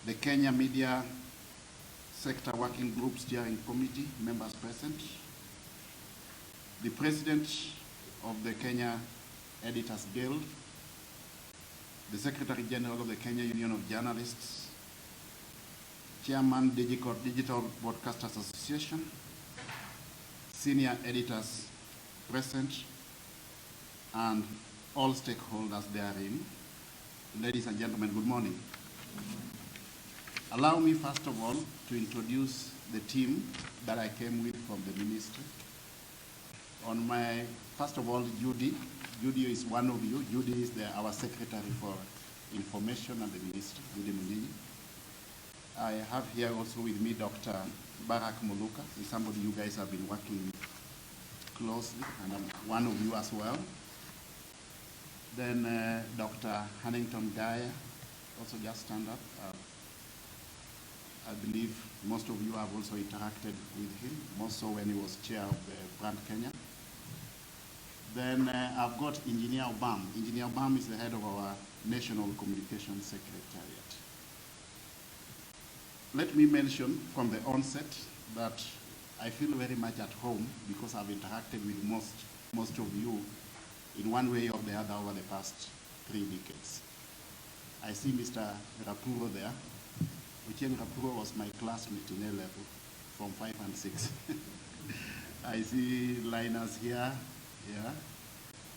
the Kenya Media Sector Working Group Steering Committee members present, the President of the Kenya Editors Guild, the Secretary General of the Kenya Union of Journalists, Chairman Digital Broadcasters Association, senior editors present, and all stakeholders therein. Ladies and gentlemen, good morning. Allow me first of all to introduce the team that I came with from the ministry. First of all, Judy. Judy is one of you. Judy is our Secretary for Information at the ministry, Judy Munini. I have here also with me Dr. Barak Moluka. He's somebody you guys have been working with closely, and I'm one of you as well. Then Dr. Hannington Gaya, also just stand up. I believe most of you have also interacted with him, more so when he was chair of the Brand Kenya. Then I've got Engineer Obam. Engineer Obam is the head of our National Communications Secretariat. Let me mention from the onset that I feel very much at home because I've interacted with most of you in one way or the other over the past 3 decades. I see Mr. Rapuro there. Ucheng Rapuro was my classmate in A level from 5 and 6. I see Linus here. Yeah.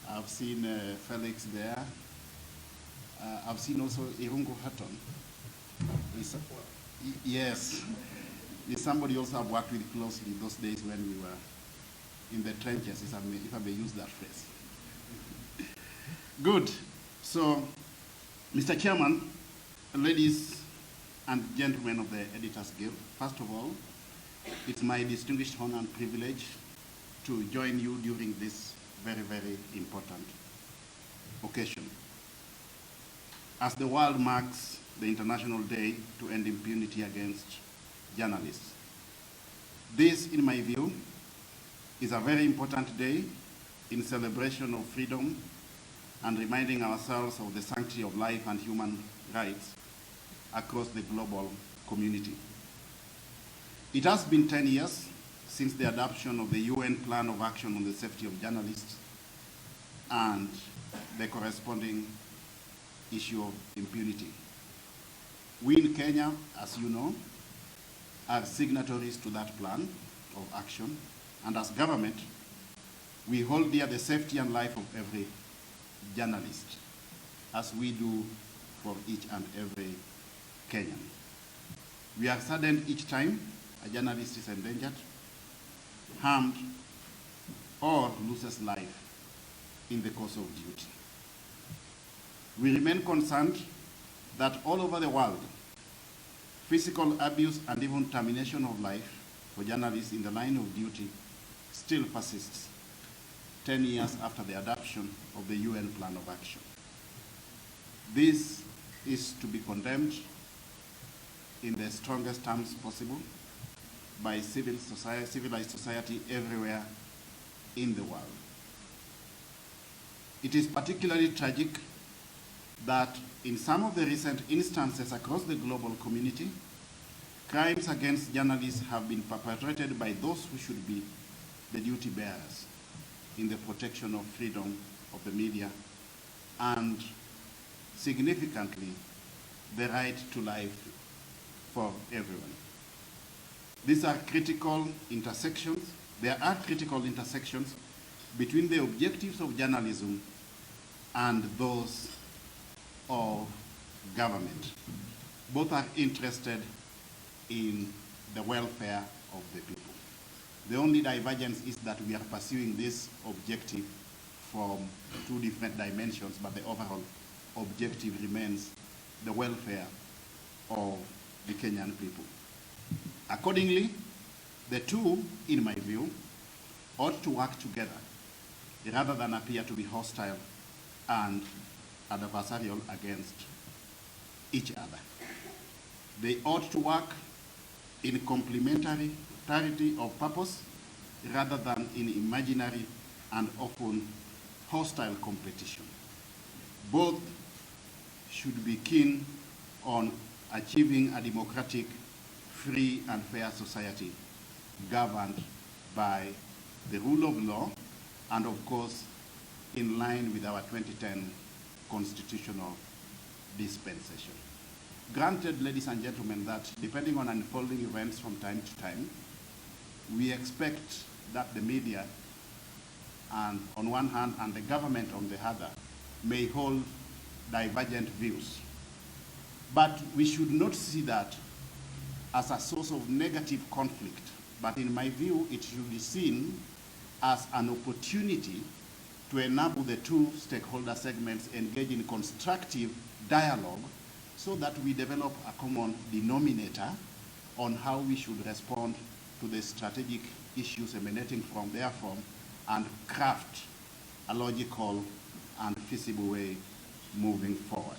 I've seen Felix there. I've seen also Irungo Hatton. Yes. He's somebody also I've worked with closely those days when we were in the trenches, if I may use that phrase. Good. So, Mr. Chairman, ladies and gentlemen of the Editors Guild, first of all, it's my distinguished honor and privilege to join you during this very, very important occasion. As the world marks the International Day to End Impunity Against Journalists, this, in my view, is a very important day in celebration of freedom and reminding ourselves of the sanctity of life and human rights across the global community. It has been 10 years since the adoption of the UN Plan of Action on the Safety of Journalists and the corresponding issue of impunity. We in Kenya, as you know, are signatories to that plan of action, and as government, we hold dear the safety and life of every journalist, as we do for each and every Kenyan. We are saddened each time a journalist is endangered, harmed, or loses life in the course of duty. We remain concerned that all over the world, physical abuse and even termination of life for journalists in the line of duty still persists 10 years after the adoption of the UN Plan of Action. This is to be condemned in the strongest terms possible by civilized society everywhere in the world. It is particularly tragic that in some of the recent instances across the global community, crimes against journalists have been perpetrated by those who should be the duty bearers in the protection of freedom of the media and, significantly, the right to life for everyone. These are critical intersections. There are critical intersections between the objectives of journalism and those of government. Both are interested in the welfare of the people. The only divergence is that we are pursuing this objective from 2 different dimensions, but the overall objective remains the welfare of the Kenyan people. Accordingly, the two, in my view, ought to work together rather than appear to be hostile and adversarial against each other. They ought to work in complementarity of purpose rather than in imaginary and often hostile competition. Both should be keen on achieving a democratic, free and fair society governed by the rule of law and of course in line with our 2010 constitutional dispensation. Granted, ladies and gentlemen, that depending on unfolding events from time to time, we expect that the media and on one hand and the government on the other may hold divergent views. But we should not see that as a source of negative conflict, but in my view, it should be seen as an opportunity to enable the two stakeholder segments engage in constructive dialogue so that we develop a common denominator on how we should respond to the strategic issues emanating from therefrom and craft a logical and feasible way moving forward.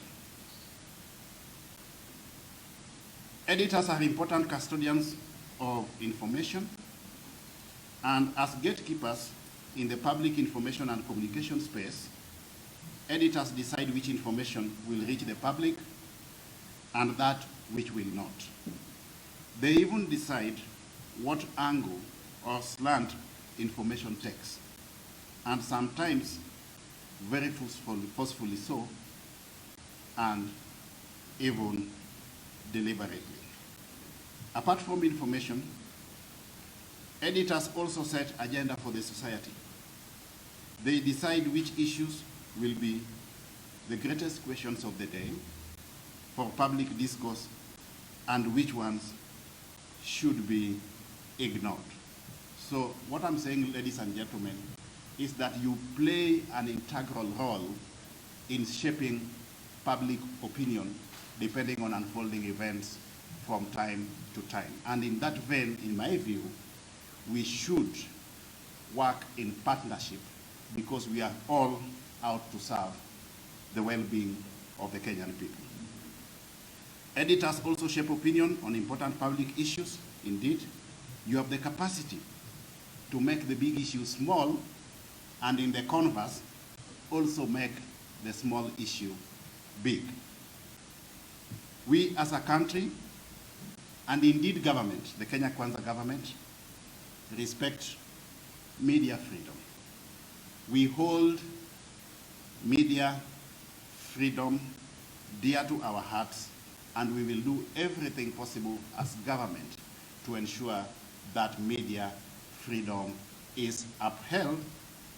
Editors are important custodians of information, and as gatekeepers in the public information and communication space, editors decide which information will reach the public and that which will not. They even decide what angle or slant information takes, and sometimes very forcefully so, and even deliberately. Apart from information, editors also set agenda for the society. They decide which issues will be the greatest questions of the day for public discourse and which ones should be ignored. So what I'm saying, ladies and gentlemen, is that you play an integral role in shaping public opinion depending on unfolding events from time to time. And in that vein, in my view, we should work in partnership because we are all out to serve the well-being of the Kenyan people. Editors also shape opinion on important public issues. Indeed, you have the capacity to make the big issue small, and in the converse, also make the small issue big. We as a country, and indeed government, the Kenya Kwanza government, respect media freedom. We hold media freedom dear to our hearts, and we will do everything possible as government to ensure that media freedom is upheld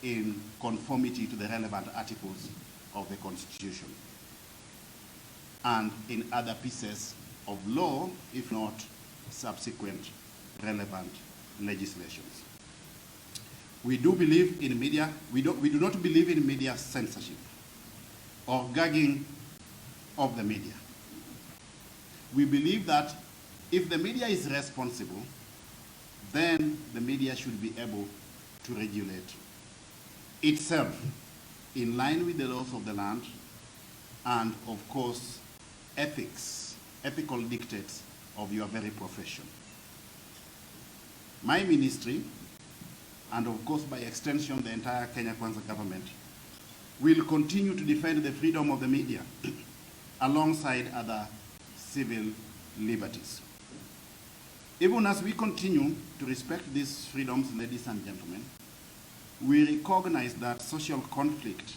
in conformity to the relevant articles of the Constitution and in other pieces of law, if not subsequent relevant legislations. We do believe in media, we do not believe in media censorship or gagging of the media. We believe that if the media is responsible, then the media should be able to regulate itself in line with the laws of the land and, of course, ethical dictates of your very profession. My ministry, and of course by extension the entire Kenya Kwanza government, will continue to defend the freedom of the media alongside other civil liberties. Even as we continue to respect these freedoms, ladies and gentlemen, we recognize that social conflict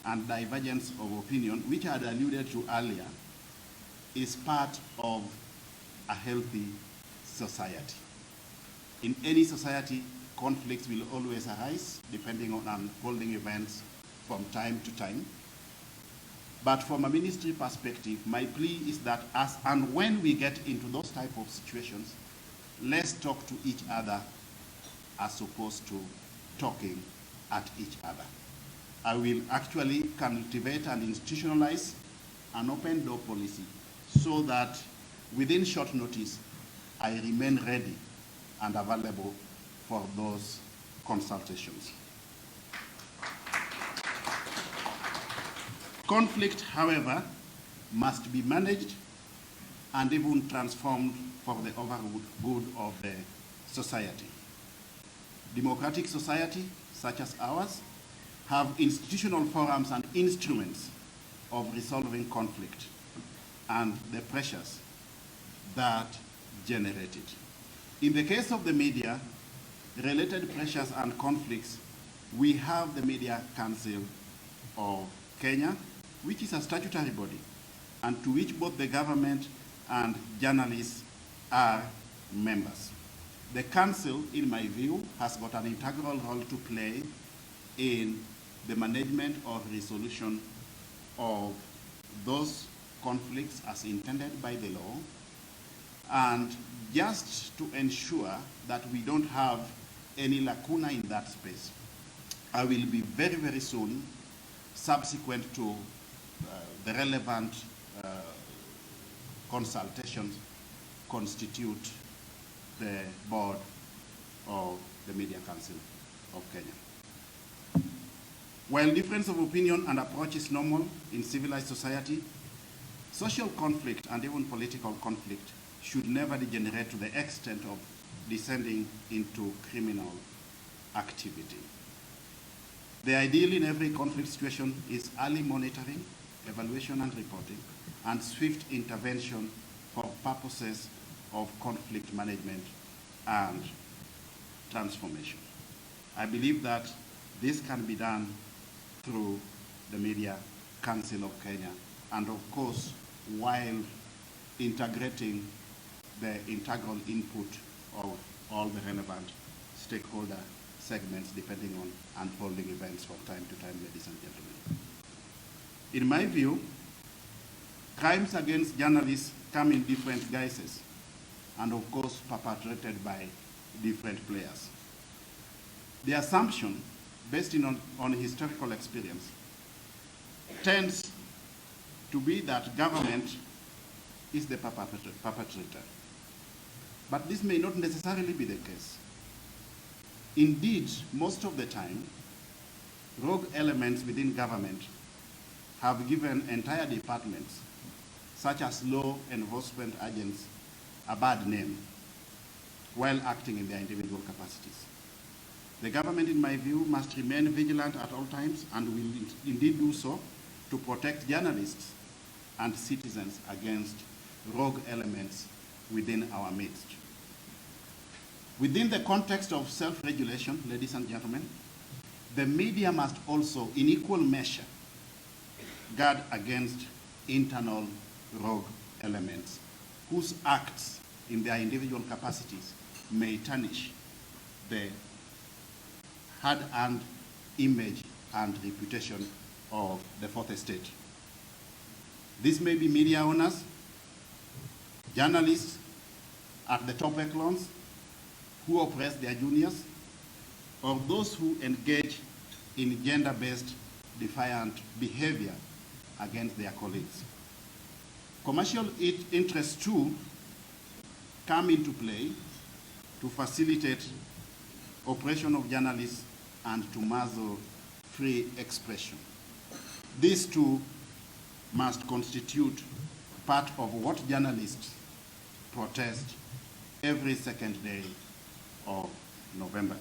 and divergence of opinion, which I had alluded to earlier, is part of a healthy society. In any society, conflicts will always arise, depending on unfolding events from time to time. But from a ministry perspective, my plea is that as and when we get into those type of situations, let's talk to each other as opposed to talking at each other. I will actually cultivate and institutionalize an open door policy so that within short notice, I remain ready and available for those consultations. Conflict, however, must be managed and even transformed for the overall good of the society. Democratic society, such as ours, have institutional forums and instruments of resolving conflict. and the pressures that generate it. In the case of the media, related pressures and conflicts, we have the Media Council of Kenya, which is a statutory body, and to which both the government and journalists are members. The council, in my view, has got an integral role to play in the management or resolution of those conflicts as intended by the law, and just to ensure that we don't have any lacuna in that space. I will be very, very soon, subsequent to the relevant consultations, constitute the board of the Media Council of Kenya. While difference of opinion and approach is normal in civilized society, social conflict and even political conflict should never degenerate to the extent of descending into criminal activity. The ideal in every conflict situation is early monitoring, evaluation and reporting, and swift intervention for purposes of conflict management and transformation. I believe that this can be done through the Media Council of Kenya, and of course, while integrating the integral input of all the relevant stakeholder segments depending on unfolding events from time to time, ladies and gentlemen. In my view, crimes against journalists come in different guises and of course perpetrated by different players. The assumption, based on historical experience, tends to be that government is the perpetrator. But this may not necessarily be the case. Indeed, most of the time, rogue elements within government have given entire departments, such as law enforcement agents, a bad name while acting in their individual capacities. The government, in my view, must remain vigilant at all times and will indeed do so to protect journalists and citizens against rogue elements within our midst. Within the context of self-regulation, ladies and gentlemen, the media must also, in equal measure, guard against internal rogue elements whose acts in their individual capacities may tarnish the hard-earned image and reputation of the fourth estate. This may be media owners, journalists at the top echelons who oppress their juniors, or those who engage in gender-based defiant behavior against their colleagues. Commercial interests too come into play to facilitate oppression of journalists and to muzzle free expression. These two must constitute part of what journalists protest every second day of November.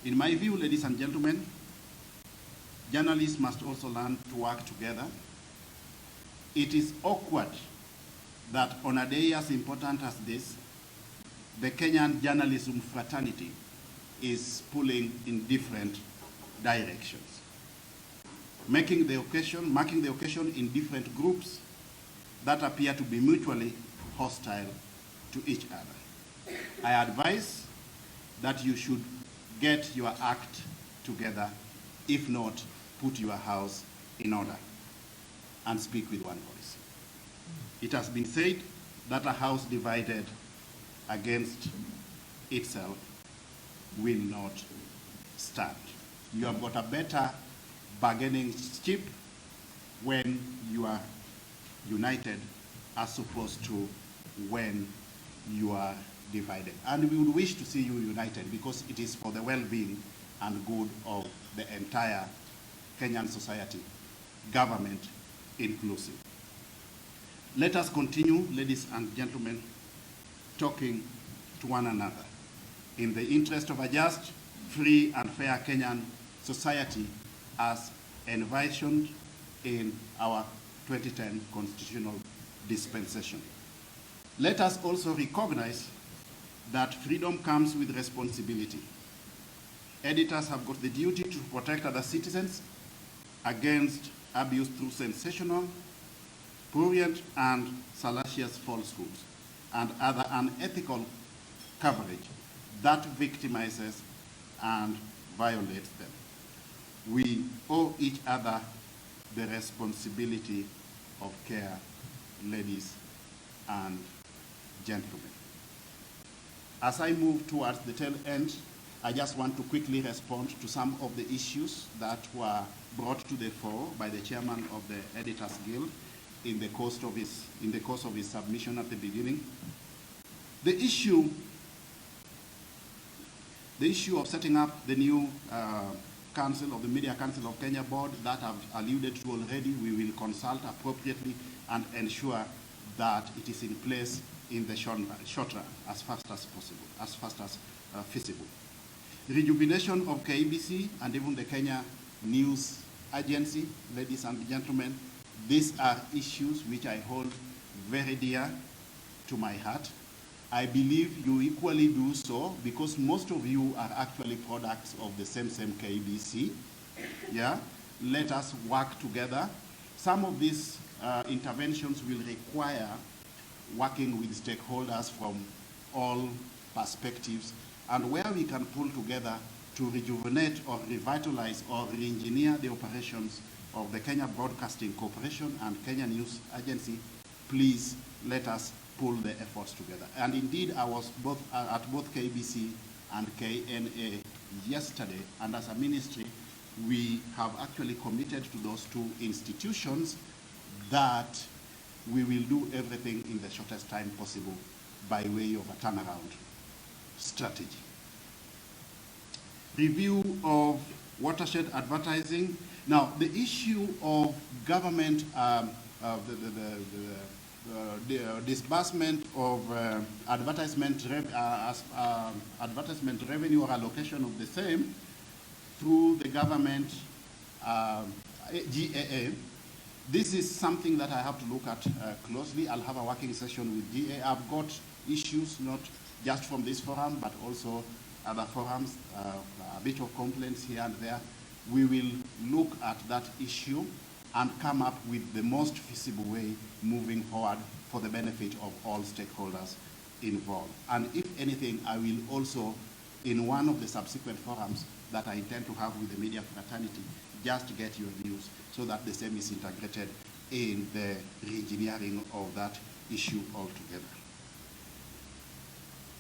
In my view, ladies and gentlemen, journalists must also learn to work together. It is awkward that on a day as important as this, the Kenyan journalism fraternity is pulling in different directions, marking the occasion in different groups that appear to be mutually hostile to each other. I advise that you should get your act together, if not, put your house in order and speak with one voice. It has been said that a house divided against itself will not stand. You have got a better bargaining chip when you are united as opposed to when you are divided. And we would wish to see you united because it is for the well-being and good of the entire Kenyan society, government inclusive. Let us continue, ladies and gentlemen, talking to one another in the interest of a just, free, and fair Kenyan society as envisioned in our 2010 constitutional dispensation. Let us also recognize that freedom comes with responsibility. Editors have got the duty to protect other citizens against abuse through sensational, prurient, and salacious falsehoods and other unethical coverage that victimizes and violates them. We owe each other the responsibility of care, ladies and gentlemen. As I move towards the tail end, I just want to quickly respond to some of the issues that were brought to the fore by the chairman of the Editors Guild in the course of his submission at the beginning. The issue of setting up the new Council of the Media Council of Kenya board that I've alluded to already, we will consult appropriately and ensure that it is in place in the short run as fast as possible, as fast as feasible. Rejuvenation of KBC and even the Kenya News Agency, ladies and gentlemen, these are issues which I hold very dear to my heart. I believe you equally do so because most of you are actually products of the same KBC. Yeah? Let us work together. Some of these interventions will require working with stakeholders from all perspectives, and where we can pull together to rejuvenate or revitalize or re-engineer the operations of the Kenya Broadcasting Corporation and Kenya News Agency, please let us pull the efforts together. And indeed, I was at both KBC and KNA yesterday, and as a ministry, we have actually committed to those two institutions that we will do everything in the shortest time possible by way of a turnaround strategy. Review of watershed advertising. Now, the issue of government, the disbursement of advertisement revenue or allocation of the same through the government GAA. This is something that I have to look at closely. I'll have a working session with GAA. I've got issues not just from this forum, but also other forums, a bit of complaints here and there. We will look at that issue and come up with the most feasible way moving forward for the benefit of all stakeholders involved. And if anything, I will also, in one of the subsequent forums that I intend to have with the media fraternity, just get your views so that the same is integrated in the re-engineering of that issue altogether.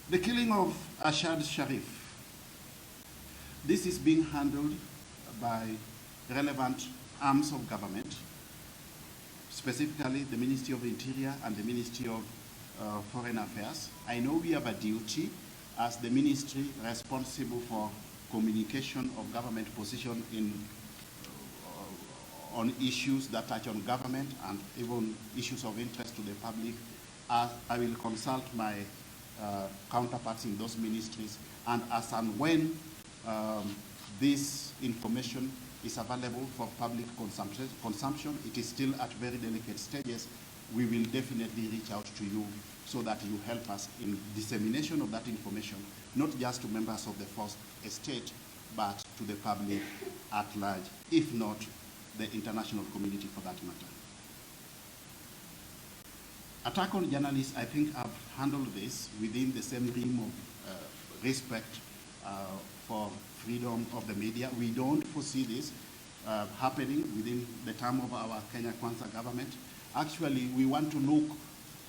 The killing of Ashad Sharif. This is being handled by relevant arms of government, specifically the Ministry of Interior and the Ministry of Foreign Affairs. I know we have a duty as the ministry responsible for communication of government position on issues that touch on government and even issues of interest to the public. I will consult my counterparts in those ministries, and as and when this information is available for public consumption, it is still at very delicate stages, we will definitely reach out to you so that you help us in dissemination of that information, not just to members of the First Estate, but to the public at large, if not the international community for that matter. Attack on journalists, I think I've handled this within the same realm of respect for freedom of the media. We don't foresee this happening within the term of our Kenya Kwanza government. Actually, we want to look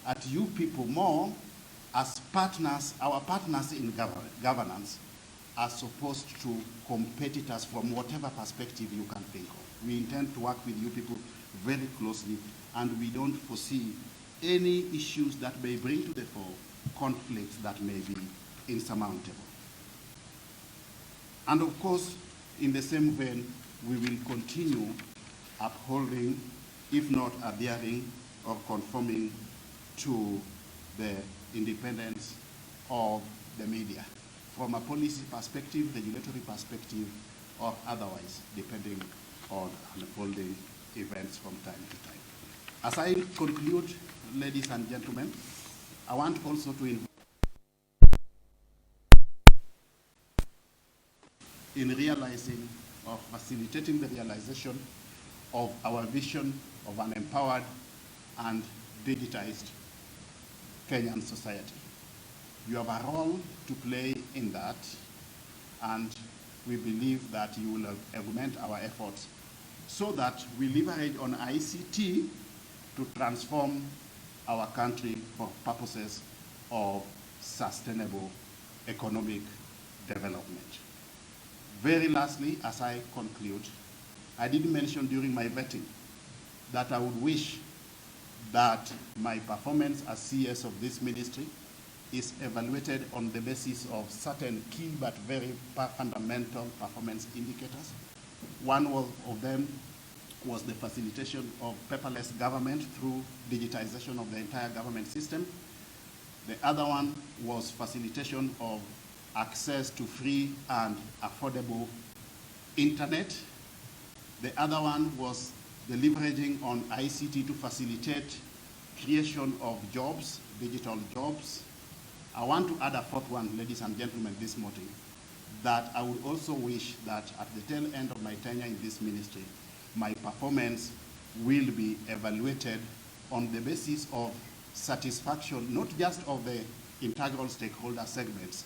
at you people more as partners, our partners in governance, as opposed to competitors from whatever perspective you can think of. We intend to work with you people very closely, and we don't foresee any issues that may bring to the fore conflicts that may be insurmountable. And of course, in the same vein, we will continue upholding, if not adhering or conforming to the independence of the media from a policy perspective, regulatory perspective, or otherwise, depending on unfolding events from time to time. As I conclude, ladies and gentlemen, I want also to invite in realizing or facilitating the realization of our vision of an empowered and digitized Kenyan society. You have a role to play in that, and we believe that you will augment our efforts so that we leverage on ICT to transform our country for purposes of sustainable economic development. Very lastly, as I conclude, I did mention during my vetting that I would wish that my performance as CS of this ministry is evaluated on the basis of certain key but very fundamental performance indicators. One of them was the facilitation of paperless government through digitization of the entire government system. The other one was facilitation of access to free and affordable internet. The other one was the leveraging on ICT to facilitate creation of jobs, digital jobs. I want to add a fourth one, ladies and gentlemen, this morning, that I would also wish that at the tail end of my tenure in this ministry, my performance will be evaluated on the basis of satisfaction, not just of the integral stakeholder segments,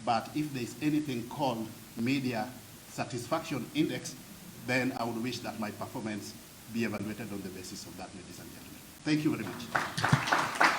but if there is anything called media satisfaction index, then I would wish that my performance be evaluated on the basis of that, ladies and gentlemen. Thank you very much.